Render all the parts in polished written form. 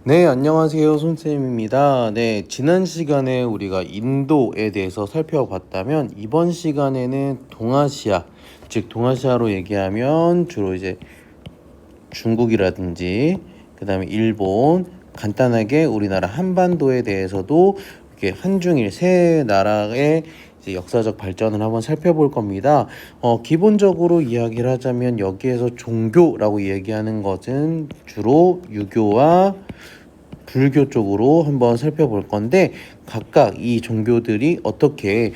네, 안녕하세요. 손쌤입니다. 네, 지난 시간에 우리가 인도에 대해서 살펴봤다면 이번 시간에는 동아시아, 즉 동아시아로 얘기하면 주로 이제 중국이라든지 그다음에 일본, 간단하게 우리나라 한반도에 대해서도 이렇게 한중일 세 나라의 이제 역사적 발전을 한번 살펴볼 겁니다. 기본적으로 이야기를 하자면 여기에서 종교라고 얘기하는 것은 주로 유교와 불교 쪽으로 한번 살펴볼 건데, 각각 이 종교들이 어떻게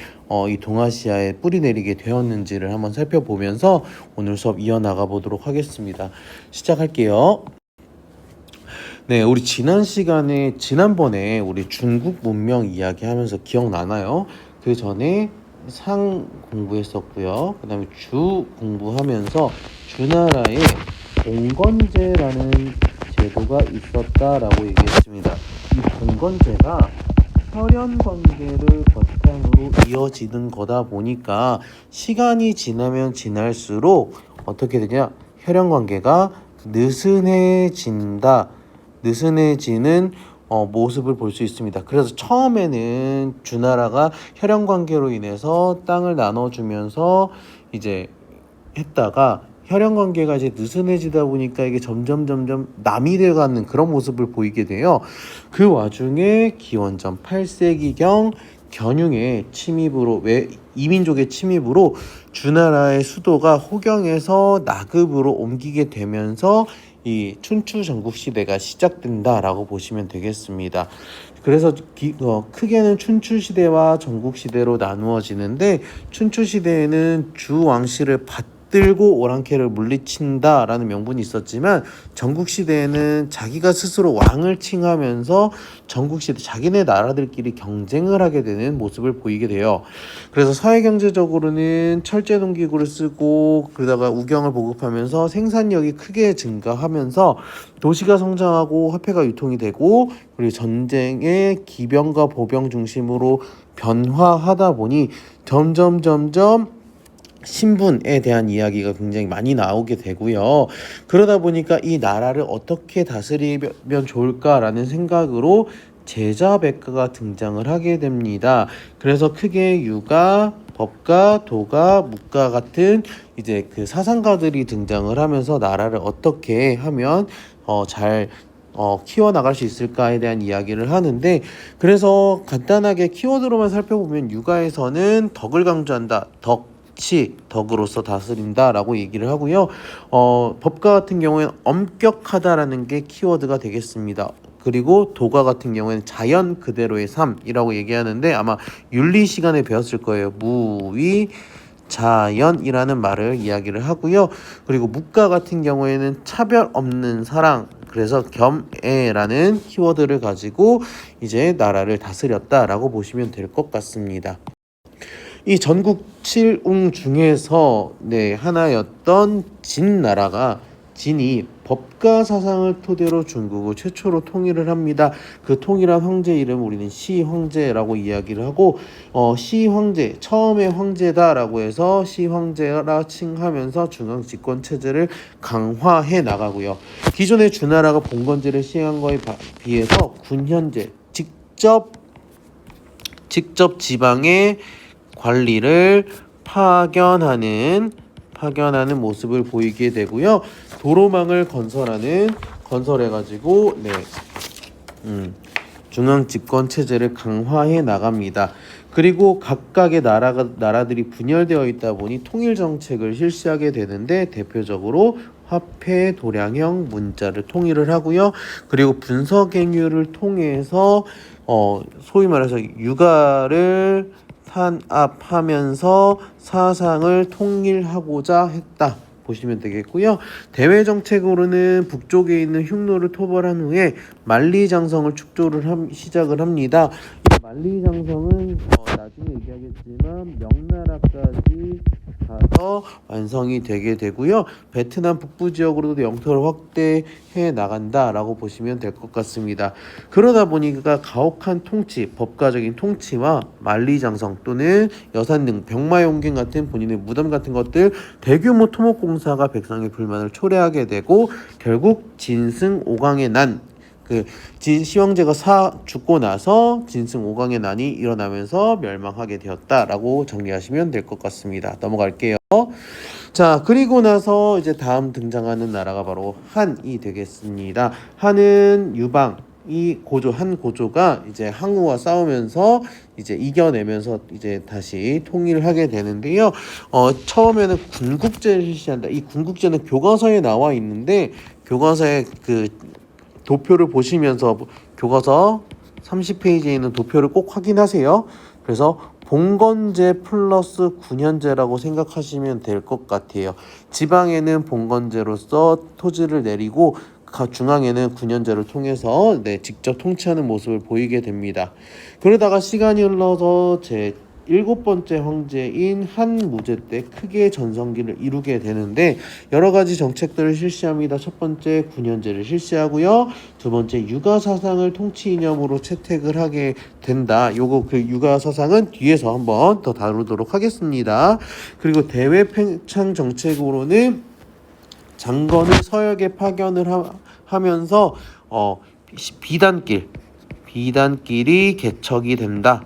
이 동아시아에 뿌리 내리게 되었는지를 한번 살펴보면서 오늘 수업 이어나가 보도록 하겠습니다. 시작할게요. 네, 우리 지난번에 우리 중국 문명 이야기하면서 기억나나요? 그 전에 상 공부했었고요. 그 다음에 주 공부하면서 주나라에 봉건제라는 제도가 있었다라고 얘기했습니다. 이 봉건제가 혈연 관계를 바탕으로 이어지는 거다 보니까 시간이 지나면 지날수록 어떻게 되냐? 혈연 관계가 느슨해지는 모습을 볼 수 있습니다. 그래서 처음에는 주나라가 혈연 관계로 인해서 땅을 나눠주면서 이제 했다가 혈연 관계가 이제 느슨해지다 보니까 이게 점점 남이 돼가는 그런 모습을 보이게 돼요. 그 와중에 기원전 8세기경 견융의 침입으로, 이민족의 침입으로 주나라의 수도가 호경에서 나급으로 옮기게 되면서 이 춘추 전국시대가 시작된다라고 보시면 되겠습니다. 그래서 크게는 춘추시대와 전국시대로 나누어지는데, 춘추시대에는 주왕실을 받들고 오랑캐를 물리친다라는 명분이 있었지만, 전국시대에는 자기가 스스로 왕을 칭하면서 전국시대 자기네 나라들끼리 경쟁을 하게 되는 모습을 보이게 돼요. 그래서 사회경제적으로는 철제농기구를 쓰고 그러다가 우경을 보급하면서 생산력이 크게 증가하면서 도시가 성장하고 화폐가 유통이 되고, 그리고 전쟁의 기병과 보병 중심으로 변화하다 보니 점점 신분에 대한 이야기가 굉장히 많이 나오게 되고요. 그러다 보니까 이 나라를 어떻게 다스리면 좋을까라는 생각으로 제자백가가 등장을 하게 됩니다. 그래서 크게 유가, 법가, 도가, 묵가 같은 이제 그 사상가들이 등장을 하면서 나라를 어떻게 하면 잘 키워나갈 수 있을까에 대한 이야기를 하는데, 그래서 간단하게 키워드로만 살펴보면 유가에서는 덕을 강조한다. 덕으로서 다스린다라고 얘기를 하고요. 법가 같은 경우에는 엄격하다라는 게 키워드가 되겠습니다. 그리고 도가 같은 경우에는 자연 그대로의 삶이라고 얘기하는데, 아마 윤리 시간에 배웠을 거예요. 무위 자연이라는 말을 이야기를 하고요. 그리고 묵가 같은 경우에는 차별 없는 사랑, 그래서 겸애라는 키워드를 가지고 이제 나라를 다스렸다라고 보시면 될 것 같습니다. 이 전국 7웅 중에서 하나였던 진이 법가 사상을 토대로 중국을 최초로 통일을 합니다. 그 통일한 황제 이름 우리는 시황제라고 이야기를 하고, 시황제, 처음에 황제다라고 해서 시황제라 칭하면서 중앙 집권 체제를 강화해 나가고요. 기존의 주나라가 봉건제를 시행한 거에 비해서 군현제, 직접 지방의 관리를 파견하는 모습을 보이게 되고요. 도로망을 건설해가지고 중앙 집권 체제를 강화해 나갑니다. 그리고 각각의 나라들이 분열되어 있다 보니 통일 정책을 실시하게 되는데, 대표적으로 화폐 도량형 문자를 통일을 하고요. 그리고 분서갱유를 통해서 소위 말해서 유가를 탄압하면서 사상을 통일하고자 했다 보시면 되겠고요. 대외 정책으로는 북쪽에 있는 흉노를 토벌한 후에 만리장성을 축조를 시작을 합니다. 이 만리장성은 나중에 얘기하겠지만 명나라까지 가서 완성이 되게 되고요. 베트남 북부 지역으로도 영토를 확대해 나간다라고 보시면 될 것 같습니다. 그러다 보니까 가혹한 통치, 법가적인 통치와 만리장성 또는 여산 등 병마용경 같은 본인의 무덤 같은 것들, 대규모 토목공사가 백성의 불만을 초래하게 되고, 결국 진승 오강의 난, 그 시황제가 죽고 나서 진승 5강의 난이 일어나면서 멸망하게 되었다라고 정리하시면 될 것 같습니다. 넘어갈게요. 자, 그리고 나서 이제 다음 등장하는 나라가 바로 한이 되겠습니다. 한은 유방 한 고조가 이제 항우와 싸우면서 이제 이겨내면서 이제 다시 통일을 하게 되는데요. 처음에는 군국제를 실시한다. 이 군국제는 교과서에 나와 있는데 교과서에 그 도표를 보시면서 교과서 30페이지에 있는 도표를 꼭 확인하세요. 그래서 봉건제 플러스 군현제라고 생각하시면 될 것 같아요. 지방에는 봉건제로서 토지를 내리고 중앙에는 군현제를 통해서 직접 통치하는 모습을 보이게 됩니다. 그러다가 시간이 흘러서 제 7번째 황제인 한무제 때 크게 전성기를 이루게 되는데 여러 가지 정책들을 실시합니다. 첫 번째 군현제를 실시하고요. 두 번째 육아사상을 통치 이념으로 채택을 하게 된다. 그 육아사상은 뒤에서 한번 더 다루도록 하겠습니다. 그리고 대외 팽창 정책으로는 장건을 서역에 파견을 하면서 비단길이 개척이 된다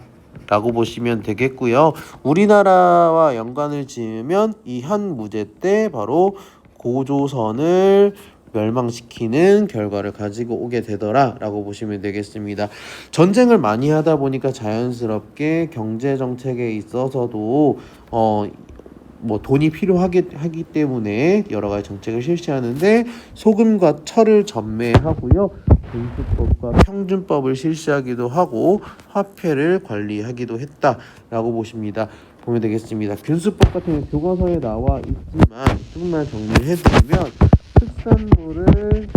라고 보시면 되겠고요. 우리나라와 연관을 지으면 이 한무제 때 바로 고조선을 멸망시키는 결과를 가지고 오게 되더라 라고 보시면 되겠습니다. 전쟁을 많이 하다 보니까 자연스럽게 경제정책에 있어서도 돈이 하기 때문에 여러 가지 정책을 실시하는데 소금과 철을 전매하고요. 군수법과 평준법을 실시하기도 하고 화폐를 관리하기도 했다라고 보면 되겠습니다. 군수법 같은 경우 교과서에 나와 있지만 조금만 정리를 해드리면 특산물을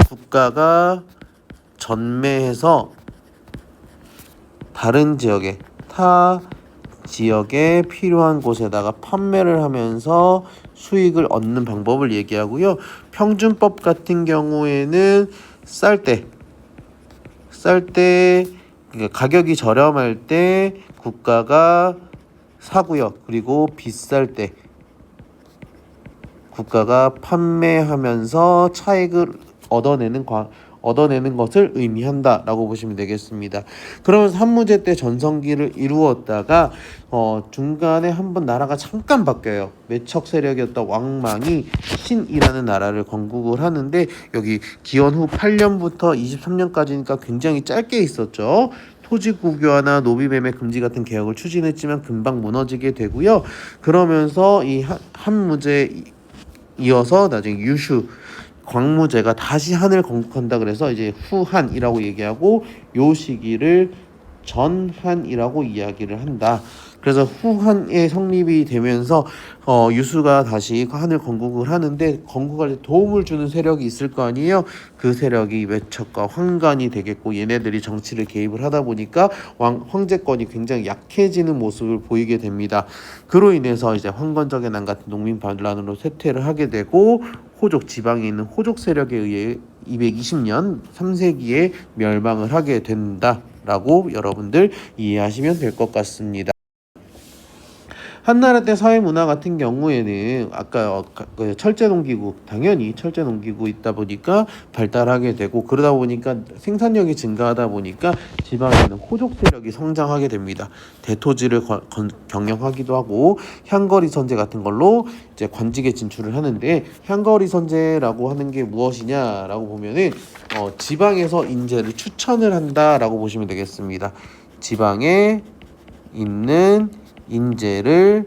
국가가 전매해서 타 지역에 필요한 곳에다가 판매를 하면서 수익을 얻는 방법을 얘기하고요. 평준법 같은 경우에는 쌀 때 그러니까 가격이 저렴할 때 국가가 사고요. 그리고 비쌀 때 국가가 판매하면서 차익을 얻어내는 것을 의미한다라고 보시면 되겠습니다. 그러면서 한무제 때 전성기를 이루었다가 중간에 한번 나라가 잠깐 바뀌어요. 매척 세력이었던 왕망이 신이라는 나라를 건국을 하는데 여기 기원 후 8년부터 23년까지니까 굉장히 짧게 있었죠. 토지 국유화나 노비 매매 금지 같은 개혁을 추진했지만 금방 무너지게 되고요. 그러면서 이 한무제 이어서 나중에 유슈 광무제가 다시 한을 건국한다 그래서 이제 후한이라고 얘기하고 요 시기를 전한이라고 이야기를 한다. 그래서 후한의 성립이 되면서 유수가 다시 한을 건국을 하는데 건국할 때 도움을 주는 세력이 있을 거 아니에요. 그 세력이 외척과 황간이 되겠고 얘네들이 정치를 개입을 하다 보니까 황제권이 굉장히 약해지는 모습을 보이게 됩니다. 그로 인해서 이제 황건적의 난 같은 농민 반란으로 쇠퇴를 하게 되고 지방에 있는 호족 세력에 의해 220년 3세기에 멸망을 하게 된다라고 여러분들 이해하시면 될 것 같습니다. 한나라 때 사회문화 같은 경우에는 아까 철제농기구 당연히 철제농기구 있다 보니까 발달하게 되고 그러다 보니까 생산력이 증가하다 보니까 지방에는 호족 세력이 성장하게 됩니다. 대토지를 경영하기도 하고 향거리 선제 같은 걸로 이제 관직에 진출을 하는데 향거리 선제라고 하는 게 무엇이냐라고 보면은 지방에서 인재를 추천을 한다라고 보시면 되겠습니다. 지방에 있는 인재를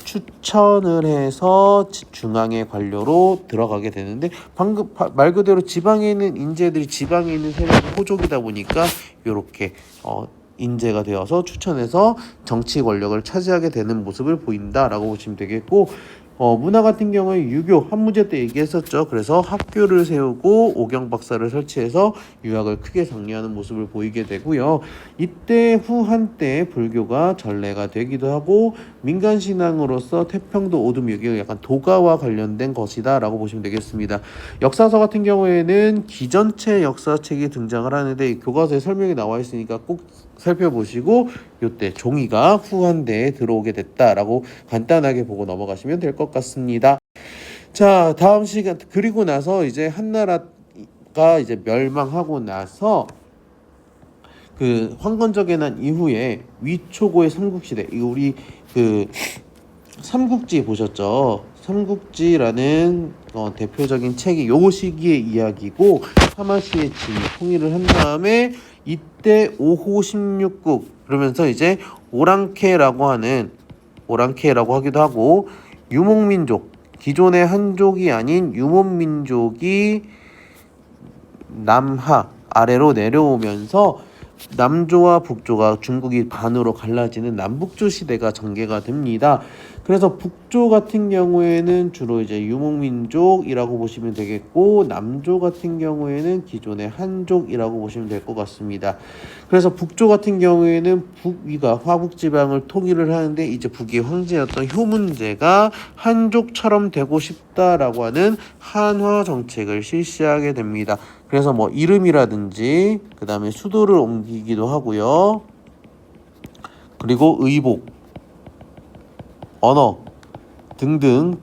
추천을 해서 중앙의 관료로 들어가게 되는데 방금 말 그대로 지방에 있는 인재들이 지방에 있는 세력의 호족이다 보니까 이렇게 인재가 되어서 추천해서 정치 권력을 차지하게 되는 모습을 보인다라고 보시면 되겠고 문화 같은 경우에 유교 한무제 때 얘기했었죠. 그래서 학교를 세우고 오경 박사를 설치해서 유학을 크게 장려하는 모습을 보이게 되고요. 이때 후한때 불교가 전례가 되기도 하고 민간 신앙으로서 태평도 오둠 여기가 약간 도가와 관련된 것이다라고 보시면 되겠습니다. 역사서 같은 경우에는 기전체 역사책이 등장을 하는데 교과서에 설명이 나와 있으니까 꼭 살펴보시고 이때 종이가 후한대에 들어오게 됐다라고 간단하게 보고 넘어가시면 될 것 같습니다. 자, 다음 시간 그리고 나서 이제 한나라가 이제 멸망하고 나서 그 황건적의 난 이후에 위초고의 삼국시대, 이거 우리 그 삼국지 보셨죠? 삼국지라는 대표적인 책이 요 시기의 이야기고, 하마시의 진이 통일을 한 다음에 이때 5호 16국 그러면서 이제 오랑캐라고 하기도 하고, 유목민족, 기존의 한족이 아닌 유목민족이 남하 아래로 내려오면서 남조와 북조가 중국이 반으로 갈라지는 남북조 시대가 전개가 됩니다. 그래서 북조 같은 경우에는 주로 이제 유목민족이라고 보시면 되겠고, 남조 같은 경우에는 기존의 한족이라고 보시면 될 것 같습니다. 그래서 북조 같은 경우에는 북위가 화북지방을 통일을 하는데, 이제 북의 황제였던 효문제가 한족처럼 되고 싶다라고 하는 한화 정책을 실시하게 됩니다. 그래서 뭐 이름이라든지 그 다음에 수도를 옮기기도 하고요. 그리고 의복, 언어 등등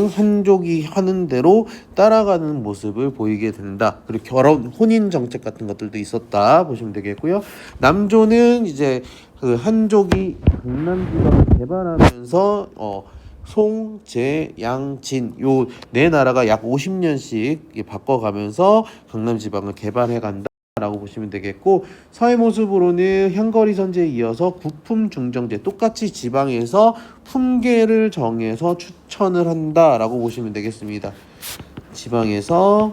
한족이 하는 대로 따라가는 모습을 보이게 된다. 그리고 혼인 정책 같은 것들도 있었다 보시면 되겠고요. 남조는 이제 그 한족이 강남지방을 개발하면서 송, 제, 양, 진 요 네 나라가 약 50년씩 바꿔가면서 강남지방을 개발해 간다 라고 보시면 되겠고, 서해 모습으로는 향거리 선제에 이어서 구품 중정제, 똑같이 지방에서 품계를 정해서 추천을 한다 라고 보시면 되겠습니다. 지방에서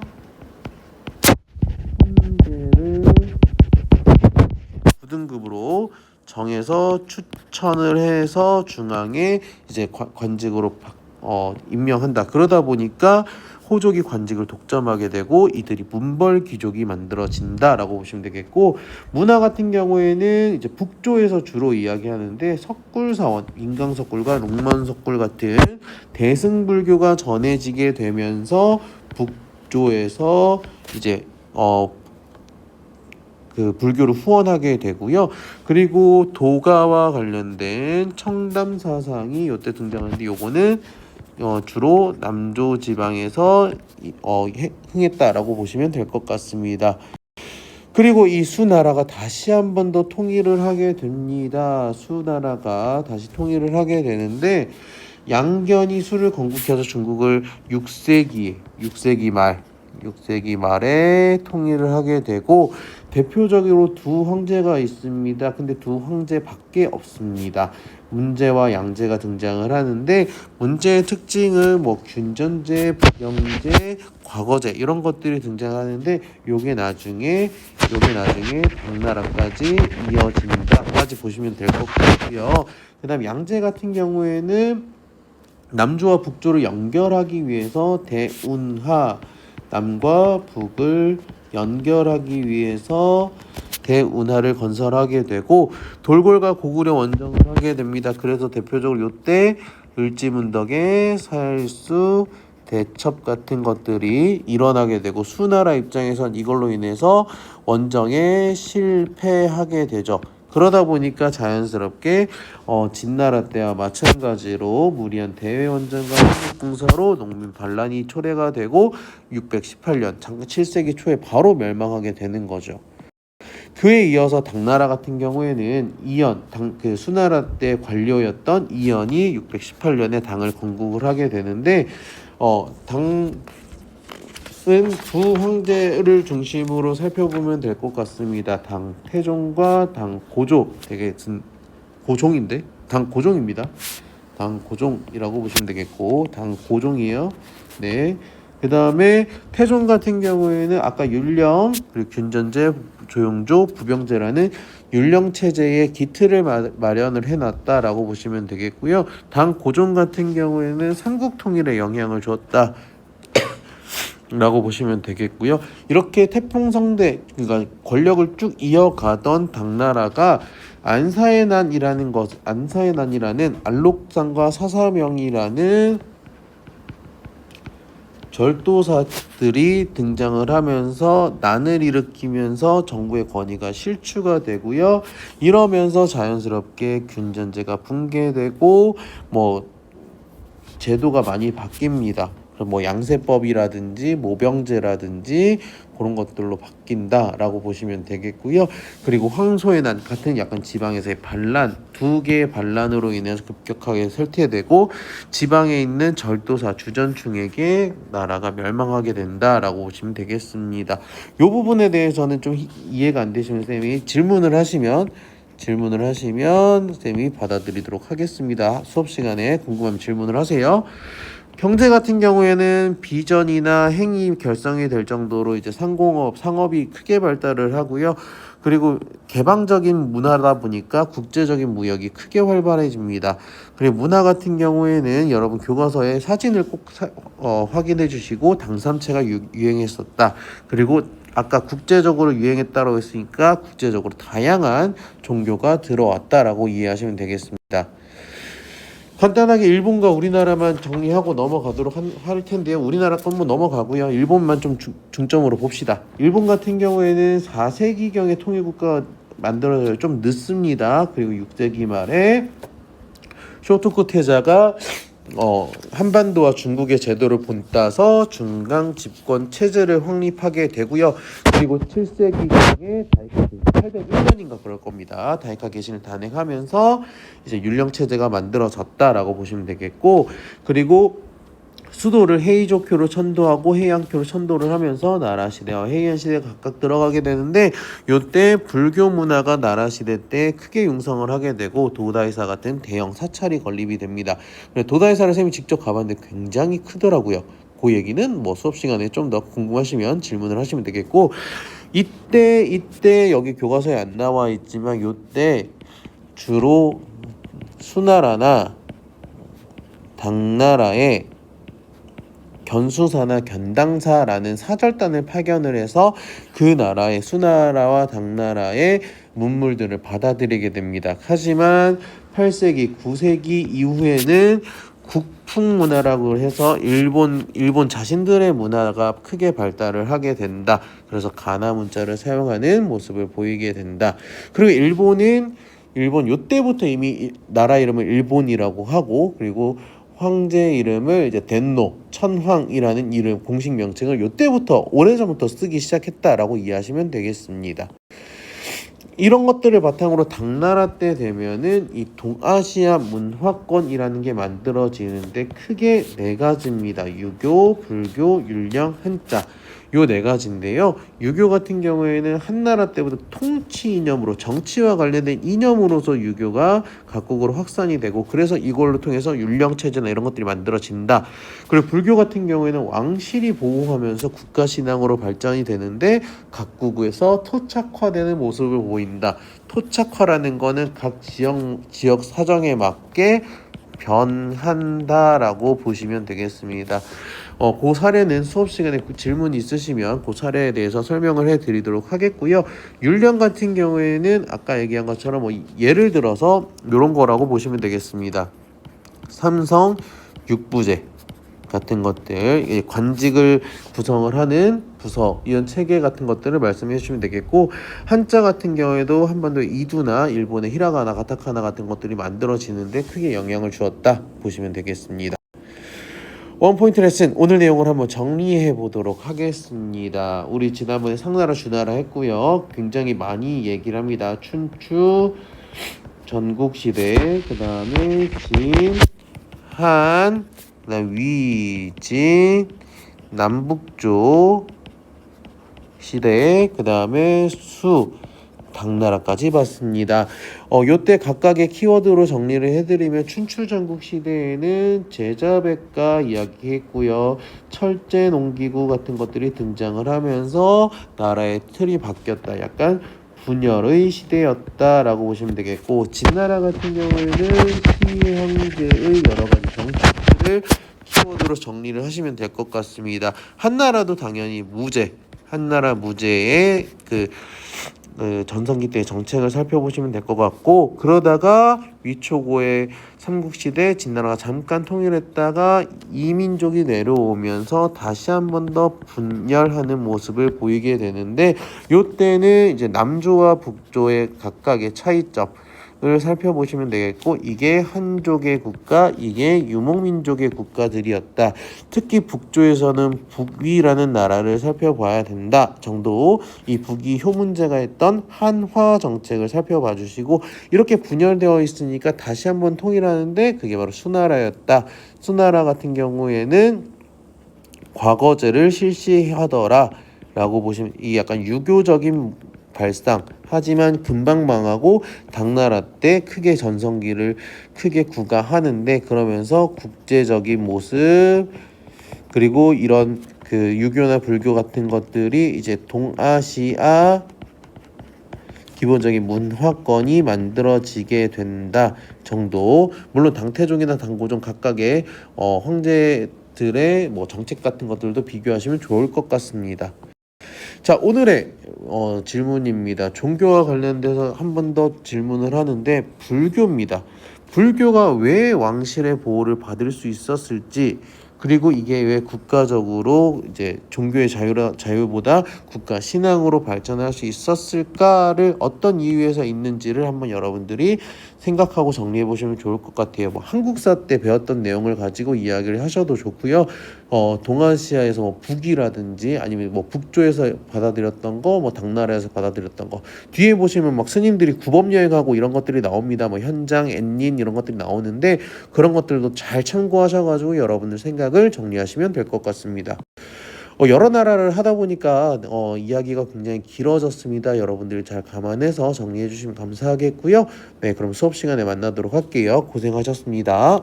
품계를 9등급으로 정해서 추천을 해서 중앙에 이제 관직으로 임명한다. 그러다 보니까 호족이 관직을 독점하게 되고 이들이 문벌 귀족이 만들어진다라고 보시면 되겠고, 문화 같은 경우에는 이제 북조에서 주로 이야기하는데 석굴사원, 인강석굴과 롱만석굴 같은 대승불교가 전해지게 되면서 북조에서 이제 그 불교를 후원하게 되고요. 그리고 도가와 관련된 청담 사상이 이때 등장하는데, 요거는 주로 남조 지방에서 흥했다라고 보시면 될 것 같습니다. 그리고 이 수나라가 다시 한 번 더 통일을 하게 됩니다. 수나라가 다시 통일을 하게 되는데, 양견이 수를 건국해서 중국을 6세기 말에 통일을 하게 되고, 대표적으로 두 황제가 있습니다. 근데 두 황제밖에 없습니다. 문제와 양제가 등장을 하는데, 문제의 특징은 뭐 균전제, 부경제, 과거제 이런 것들이 등장하는데, 요게 나중에 당나라까지 이어진다까지 보시면 될 것 같고요. 그다음 양제 같은 경우에는 남조와 북조를 연결하기 위해서 대운하, 남과 북을 연결하기 위해서 대운하를 건설하게 되고, 돌궐과 고구려 원정을 하게 됩니다. 그래서 대표적으로 요때 을지문덕의 사일수, 대첩 같은 것들이 일어나게 되고, 수나라 입장에선 이걸로 인해서 원정에 실패하게 되죠. 그러다 보니까 자연스럽게 진나라 때와 마찬가지로 무리한 대외원전과 한국공사로 농민 반란이 초래가 되고 618년 장기 7세기 초에 바로 멸망하게 되는 거죠. 그에 이어서 당나라 같은 경우에는 그 수나라 때 관료였던 이연이 618년에 당을 건국을 하게 되는데, 당은 두 황제를 중심으로 살펴보면 될 것 같습니다. 당 태종과 당 고조, 당 고종입니다. 당 고종이라고 보시면 되겠고, 당 고종이에요. 네. 그 다음에 태종 같은 경우에는 아까 율령, 그리고 균전제, 조용조, 부병제라는 율령 체제의 기틀을 마련을 해놨다라고 보시면 되겠고요. 당 고종 같은 경우에는 삼국 통일에 영향을 줬다 라고 보시면 되겠고요. 이렇게 태풍성대, 그러니까 권력을 쭉 이어가던 당나라가 안사의 난이라는 안록산과 사사명이라는 절도사들이 등장을 하면서 난을 일으키면서 정부의 권위가 실추가 되고요. 이러면서 자연스럽게 균전제가 붕괴되고 제도가 많이 바뀝니다. 뭐 양세법이라든지 모병제라든지 그런 것들로 바뀐다라고 보시면 되겠고요. 그리고 황소의 난 같은 약간 지방에서의 반란, 두 개의 반란으로 인해서 급격하게 쇠퇴되고 지방에 있는 절도사 주전충에게 나라가 멸망하게 된다라고 보시면 되겠습니다. 이 부분에 대해서는 좀 이해가 안 되시면 쌤이 질문을 하시면 쌤이 받아들이도록 하겠습니다. 수업 시간에 궁금하면 질문을 하세요. 경제 같은 경우에는 비전이나 행위 결성이 될 정도로 이제 상업이 크게 발달을 하고요. 그리고 개방적인 문화다 보니까 국제적인 무역이 크게 활발해집니다. 그리고 문화 같은 경우에는 여러분 교과서에 사진을 꼭 확인해 주시고 당삼체가 유행했었다. 그리고 아까 국제적으로 유행했다고 했으니까 국제적으로 다양한 종교가 들어왔다라고 이해하시면 되겠습니다. 간단하게 일본과 우리나라만 정리하고 넘어가도록 할 텐데요. 우리나라 건 뭐 넘어가고요. 일본만 좀 중점으로 봅시다. 일본 같은 경우에는 4세기경에 통일국가가 만들어져요. 좀 늦습니다. 그리고 6세기 말에 쇼토쿠 태자가 한반도와 중국의 제도를 본따서 중강 집권 체제를 확립하게 되고요. 그리고 7세기경에 다이카 801년인가 그럴 겁니다. 다이카 개신을 단행하면서 이제 율령 체제가 만들어졌다라고 보시면 되겠고, 그리고 수도를 헤이조교로 천도하고 해양교로 천도를 하면서 나라 시대와 해이안 시대가 각각 들어가게 되는데, 요때 불교 문화가 나라 시대 때 크게 융성을 하게 되고 도다이사 같은 대형 사찰이 건립이 됩니다. 도다이사를 쌤이 직접 가봤는데 굉장히 크더라고요. 그 얘기는 뭐 수업 시간에 좀 더 궁금하시면 질문을 하시면 되겠고, 이때 여기 교과서에 안 나와 있지만 요때 주로 수나라나 당나라의 견수사나 견당사라는 사절단을 파견을 해서 그 나라의 수나라와 당나라의 문물들을 받아들이게 됩니다. 하지만 8세기, 9세기 이후에는 국풍문화라고 해서 일본 자신들의 문화가 크게 발달을 하게 된다. 그래서 가나 문자를 사용하는 모습을 보이게 된다. 그리고 일본 요때부터 이미 나라 이름을 일본이라고 하고, 그리고 황제 이름을 이제 덴노, 천황이라는 이름 공식 명칭을 요때부터 오래전부터 쓰기 시작했다라고 이해하시면 되겠습니다. 이런 것들을 바탕으로 당나라 때 되면은 이 동아시아 문화권이라는 게 만들어지는데 크게 네 가지입니다. 유교, 불교, 율령, 한자. 요 네 가지인데요. 유교 같은 경우에는 한나라 때부터 통치 이념으로 정치와 관련된 이념으로서 유교가 각국으로 확산이 되고, 그래서 이걸로 통해서 율령 체제나 이런 것들이 만들어진다. 그리고 불교 같은 경우에는 왕실이 보호하면서 국가 신앙으로 발전이 되는데 각국에서 토착화되는 모습을 보인다. 토착화라는 거는 각 지역 사정에 맞게 변한다라고 보시면 되겠습니다. 그 사례는 수업 시간에 질문 있으시면 그 사례에 대해서 설명을 해드리도록 하겠고요. 율령 같은 경우에는 아까 얘기한 것처럼 뭐 예를 들어서 이런 거라고 보시면 되겠습니다. 삼성 육부제 같은 것들, 관직을 구성을 하는 부서, 이런 체계 같은 것들을 말씀해 주시면 되겠고, 한자 같은 경우에도 한반도의 이두나 일본의 히라가나, 가타카나 같은 것들이 만들어지는데 크게 영향을 주었다 보시면 되겠습니다. 원포인트 레슨 오늘 내용을 한번 정리해 보도록 하겠습니다. 우리 지난번에 상나라 주나라 했고요. 굉장히 많이 얘기를 합니다. 춘추 전국시대, 그 다음에 진, 한, 그다음 위진, 남북조 시대, 그 다음에 수, 당나라까지 봤습니다. 요때 각각의 키워드로 정리를 해드리면 춘추전국 시대에는 제자백가 이야기했고요. 철제 농기구 같은 것들이 등장을 하면서 나라의 틀이 바뀌었다. 약간 분열의 시대였다라고 보시면 되겠고, 진나라 같은 경우에는 시황제의 여러 가지 정책들을 키워드로 정리를 하시면 될 것 같습니다. 한나라도 당연히 한나라 무제의 그 전성기 때의 정책을 살펴보시면 될 것 같고, 그러다가 위초고의 삼국시대 진나라가 잠깐 통일했다가 이민족이 내려오면서 다시 한 번 더 분열하는 모습을 보이게 되는데, 요때는 이제 남조와 북조의 각각의 차이점을 살펴보시면 되겠고, 이게 한족의 국가, 이게 유목민족의 국가들이었다. 특히 북조에서는 북위라는 나라를 살펴봐야 된다 정도, 이 북위 효문제가 했던 한화 정책을 살펴봐 주시고, 이렇게 분열되어 있으니까 다시 한번 통일하는데 그게 바로 수나라였다. 수나라 같은 경우에는 과거제를 실시하더라 라고 보시면, 이 약간 유교적인 발상, 하지만 금방 망하고 당나라 때 크게 전성기를 크게 구가하는데, 그러면서 국제적인 모습, 그리고 이런 그 유교나 불교 같은 것들이 이제 동아시아 기본적인 문화권이 만들어지게 된다 정도. 물론 당태종이나 당고종 각각의 황제들의 뭐 정책 같은 것들도 비교하시면 좋을 것 같습니다. 자, 오늘의 질문입니다. 종교와 관련돼서 한 번 더 질문을 하는데, 불교입니다. 불교가 왜 왕실의 보호를 받을 수 있었을지, 그리고 이게 왜 국가적으로 이제 종교의 자유보다 국가 신앙으로 발전할 수 있었을까를 어떤 이유에서 있는지를 한번 여러분들이 생각하고 정리해 보시면 좋을 것 같아요. 뭐 한국사 때 배웠던 내용을 가지고 이야기를 하셔도 좋고요. 동아시아에서 뭐 북이라든지 아니면 뭐 북조에서 받아들였던 거, 뭐 당나라에서 받아들였던 거, 뒤에 보시면 막 스님들이 구법 여행하고 이런 것들이 나옵니다. 뭐 현장, 엔닌 이런 것들이 나오는데, 그런 것들도 잘 참고하셔가지고 여러분들 생각을 정리하시면 될 것 같습니다. 여러 나라를 하다 보니까 이야기가 굉장히 길어졌습니다. 여러분들 잘 감안해서 정리해 주시면 감사하겠고요. 네, 그럼 수업 시간에 만나도록 할게요. 고생하셨습니다.